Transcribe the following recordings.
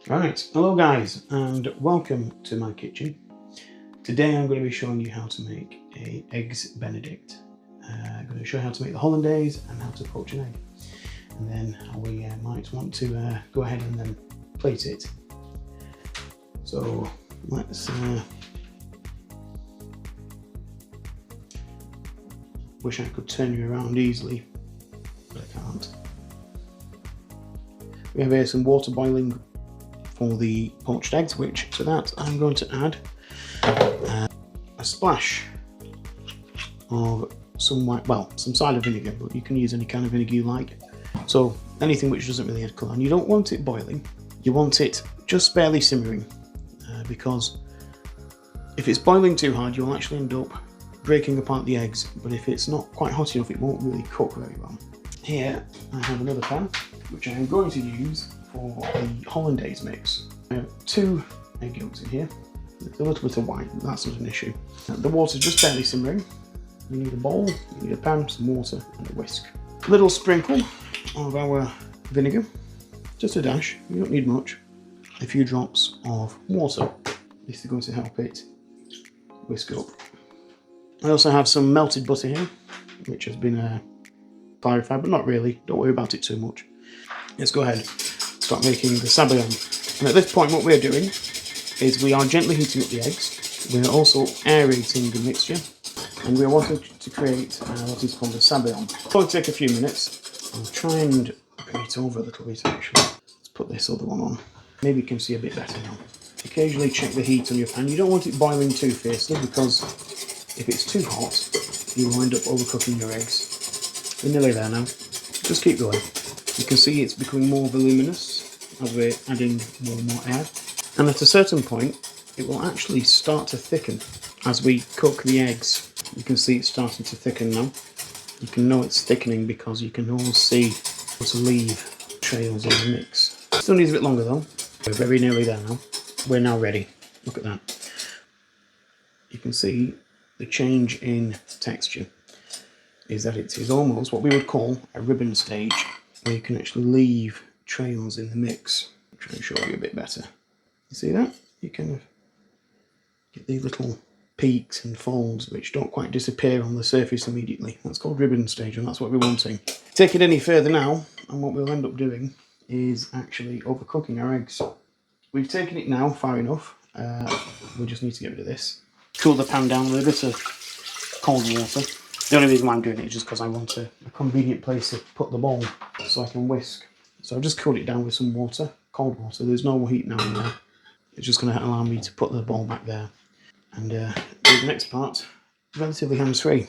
Right, hello guys and welcome to my kitchen. Today I'm going to be showing you how to make a Eggs Benedict. I'm going to show you how to make the Hollandaise and how to poach an egg. And then how we might want to go ahead and then plate it. So let's... wish I could turn you around easily, but I can't. We have here some water boiling for the poached eggs, which to that I'm going to add a splash of some some cider vinegar, but you can use any kind of vinegar you like. So anything which doesn't really add colour, and you don't want it boiling, you want it just barely simmering, because if it's boiling too hard you'll actually end up breaking apart the eggs, but if it's not quite hot enough it won't really cook very well. Here I have another pan which I am going to use for the Hollandaise mix. I have 2 egg yolks in here. There's a little bit of white, but that's not an issue. The water's just barely simmering. You need a bowl, you need a pan, some water and a whisk. A little sprinkle of our vinegar, just a dash, you don't need much. A few drops of water. This is going to help it whisk up. I also have some melted butter here, which has been clarified, but not really. Don't worry about it too much. Let's go ahead and start making the Sabayon. And at this point what we're doing is we are gently heating up the eggs. We're also aerating the mixture, and we're wanting to create what is called a Sabayon. It's going to take a few minutes. I'll try and bring it over a little bit actually. Let's put this other one on. Maybe you can see a bit better now. Occasionally check the heat on your pan. You don't want it boiling too fiercely, because if it's too hot you will end up overcooking your eggs. We're nearly there now. Just keep going. You can see it's becoming more voluminous as we're adding more and more air. And at a certain point, it will actually start to thicken as we cook the eggs. You can see it's starting to thicken now. You can know it's thickening because you can almost see what's leave trails on the mix. Still needs a bit longer though. We're very nearly there now. We're now ready. Look at that. You can see the change in texture is that it is almost what we would call a ribbon stage, where you can actually leave trails in the mix. I'll try and show you a bit better. You see that? You kind of get these little peaks and folds which don't quite disappear on the surface immediately. That's called ribbon stage, and that's what we're wanting. Take it any further now, and what we'll end up doing is actually overcooking our eggs. We've taken it now far enough. We just need to get rid of this. Cool the pan down with a bit of cold water. The only reason why I'm doing it is just because I want a convenient place to put the bowl so I can whisk. So I've just cooled it down with some water, cold water. There's no heat now in there. It's just going to allow me to put the bowl back there and do the next part relatively hands-free.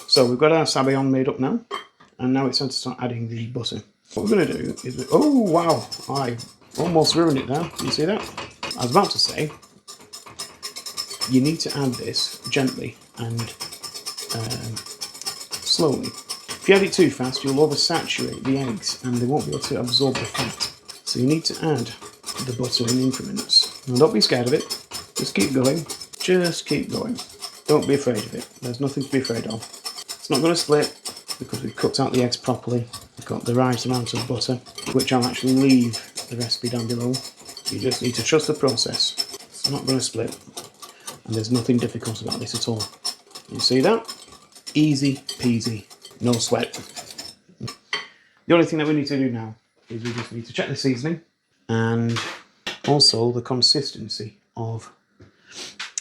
So we've got our Sabayon made up now, and now it's time to start adding the butter. What we're going to do is... oh wow, I almost ruined it now. You see that? I was about to say, you need to add this gently and slowly. If you add it too fast, you'll oversaturate the eggs and they won't be able to absorb the fat. So you need to add the butter in increments. Now don't be scared of it. Just keep going. Just keep going. Don't be afraid of it. There's nothing to be afraid of. It's not going to split because we've cooked out the eggs properly. We've got the right amount of butter, which I'll actually leave the recipe down below. You just need to trust the process. It's not going to split. And there's nothing difficult about this at all. You see that? Easy peasy, no sweat. The only thing that we need to do now is we just need to check the seasoning and also the consistency of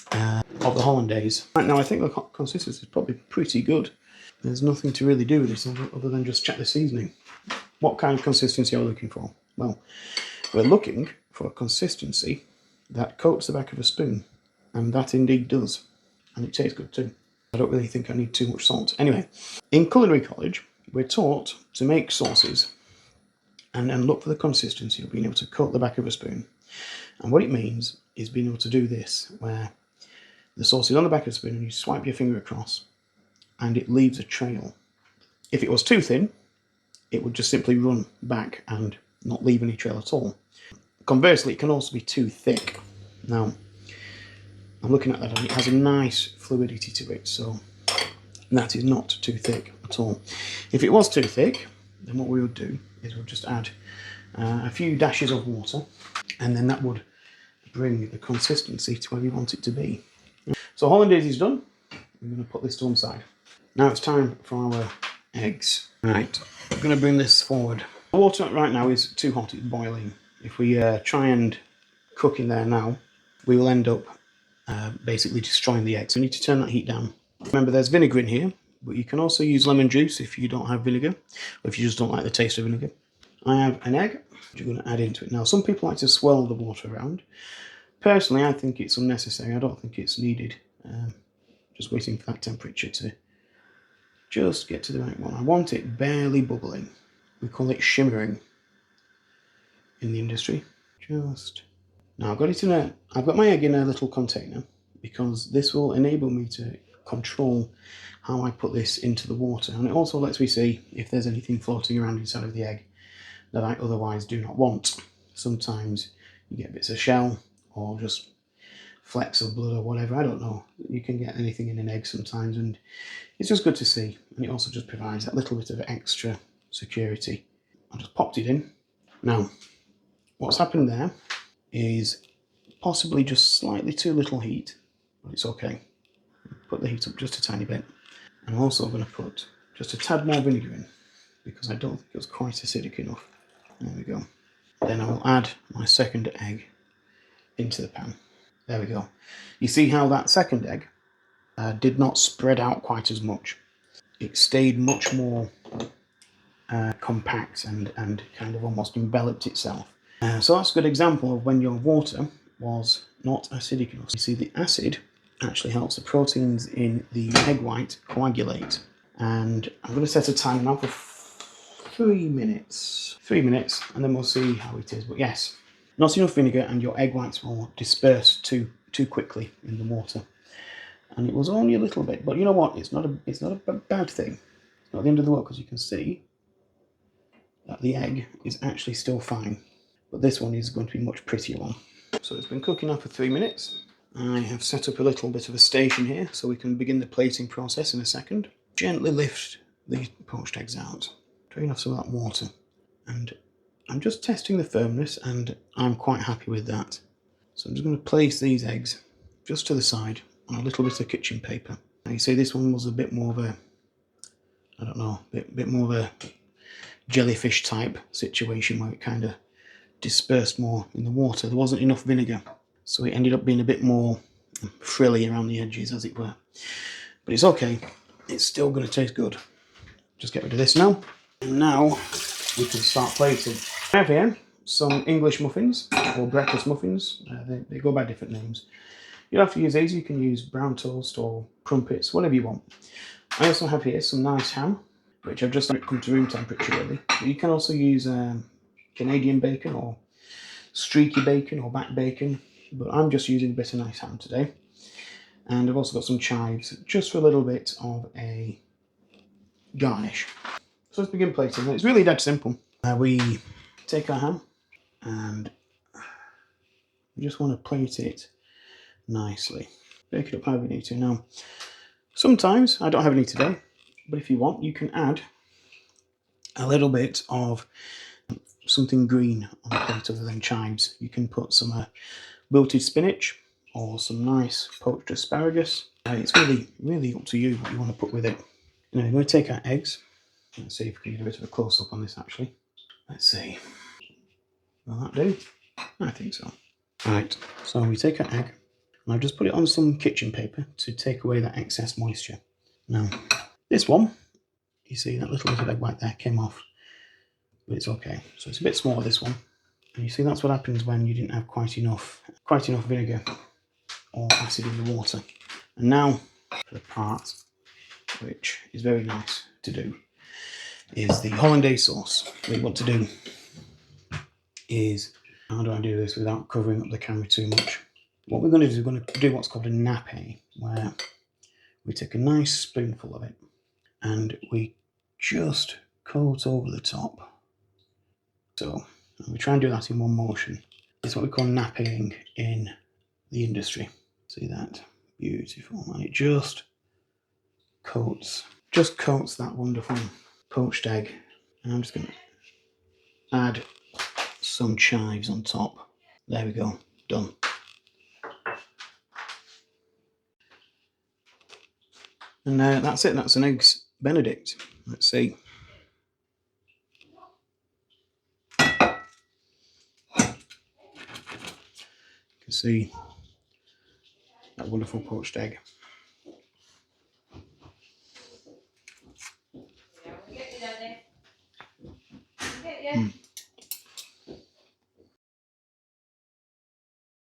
the Hollandaise. Right now I think the consistency is probably pretty good. There's nothing to really do with this other than just check the seasoning. What kind of consistency are we looking for? Well, we're looking for a consistency that coats the back of a spoon. And that indeed does. And it tastes good too. I don't really think I need too much salt. Anyway, in culinary college, we're taught to make sauces and then look for the consistency of being able to coat the back of a spoon. And what it means is being able to do this, where the sauce is on the back of the spoon and you swipe your finger across and it leaves a trail. If it was too thin, it would just simply run back and not leave any trail at all. Conversely, it can also be too thick. Now, I'm looking at that and it has a nice fluidity to it, so that is not too thick at all. If it was too thick, then what we would do is we'll just add a few dashes of water, and then that would bring the consistency to where we want it to be. So Hollandaise is done. I'm going to put this to one side. Now it's time for our eggs. Right, I'm going to bring this forward. The water right now is too hot, it's boiling. If we try and cook in there now, we will end up basically destroying the eggs. So we need to turn that heat down. Remember, there's vinegar in here, but you can also use lemon juice if you don't have vinegar, or if you just don't like the taste of vinegar. I have an egg, which I'm going to add into it. Now, some people like to swirl the water around. Personally, I think it's unnecessary. I don't think it's needed. Just waiting for that temperature to just get to the right one. I want it barely bubbling. We call it shimmering in the industry. Now I've got it in I've got my egg in a little container, because this will enable me to control how I put this into the water, and it also lets me see if there's anything floating around inside of the egg that I otherwise do not want. Sometimes you get bits of shell or just flecks of blood or whatever, I don't know. You can get anything in an egg sometimes, and it's just good to see, and it also just provides that little bit of extra security. I just popped it in. Now, what's happened there is possibly just slightly too little heat, but it's okay. Put the heat up just a tiny bit. I'm also going to put just a tad more vinegar in, because I don't think it was quite acidic enough. There we go. Then I will add my second egg into the pan. There we go. You see how that second egg did not spread out quite as much. It stayed much more compact and kind of almost enveloped itself. So that's a good example of when your water was not acidic enough. You see, the acid actually helps the proteins in the egg white coagulate. And I'm going to set a timer now for 3 minutes. 3 minutes, and then we'll see how it is. But yes, not enough vinegar and your egg whites will disperse too quickly in the water. And it was only a little bit, but you know what? It's not a bad thing. It's not the end of the world, because you can see that the egg is actually still fine. But this one is going to be a much prettier one. So it's been cooking now for 3 minutes. I have set up a little bit of a station here so we can begin the plating process in a second. Gently lift the poached eggs out, drain off some of that water, and I'm just testing the firmness, and I'm quite happy with that. So I'm just going to place these eggs just to the side on a little bit of kitchen paper. Now you see this one was a bit more of a, I don't know, bit more of a jellyfish type situation where it kind of dispersed more in the water. There wasn't enough vinegar, so it ended up being a bit more frilly around the edges, as it were. But it's okay, it's still going to taste good. Just get rid of this now, and now we can start plating. I have here some English muffins, or breakfast muffins. They go by different names. You don't have to use these, you can use brown toast or crumpets, whatever you want. I also have here some nice ham, which I've just let it come to room temperature really. But you can also use Canadian bacon or streaky bacon or back bacon, but I'm just using a bit of nice ham today. And I've also got some chives, just for a little bit of a garnish. So let's begin plating. It's really dead simple. We take our ham and we just want to plate it nicely. Bake it up however you need to. Now, sometimes, I don't have any today, but if you want, you can add a little bit of something green on the plate other than chives. You can put some wilted spinach or some nice poached asparagus. It's really up to you what you want to put with it. Now, we're going to take our eggs. Let's see if we can get a bit of a close-up on this actually. Let's see. Will that do? I think so. Right, so we take our egg, and I've just put it on some kitchen paper to take away that excess moisture. Now, this one, you see that little bit of egg white there came off, but it's okay. So it's a bit smaller, this one. And you see that's what happens when you didn't have quite enough vinegar or acid in the water. And now for the part which is very nice to do is the hollandaise sauce. What you want to do is, how do I do this without covering up the camera too much? What we're going to do is we're going to do what's called a nappe, where we take a nice spoonful of it and we just coat over the top. So we try and do that in one motion. It's what we call nappeing in the industry. See that? Beautiful. And it just coats that wonderful poached egg. And I'm just going to add some chives on top. There we go, done. And that's it, that's an Eggs Benedict. Let's see. You can see that wonderful poached egg.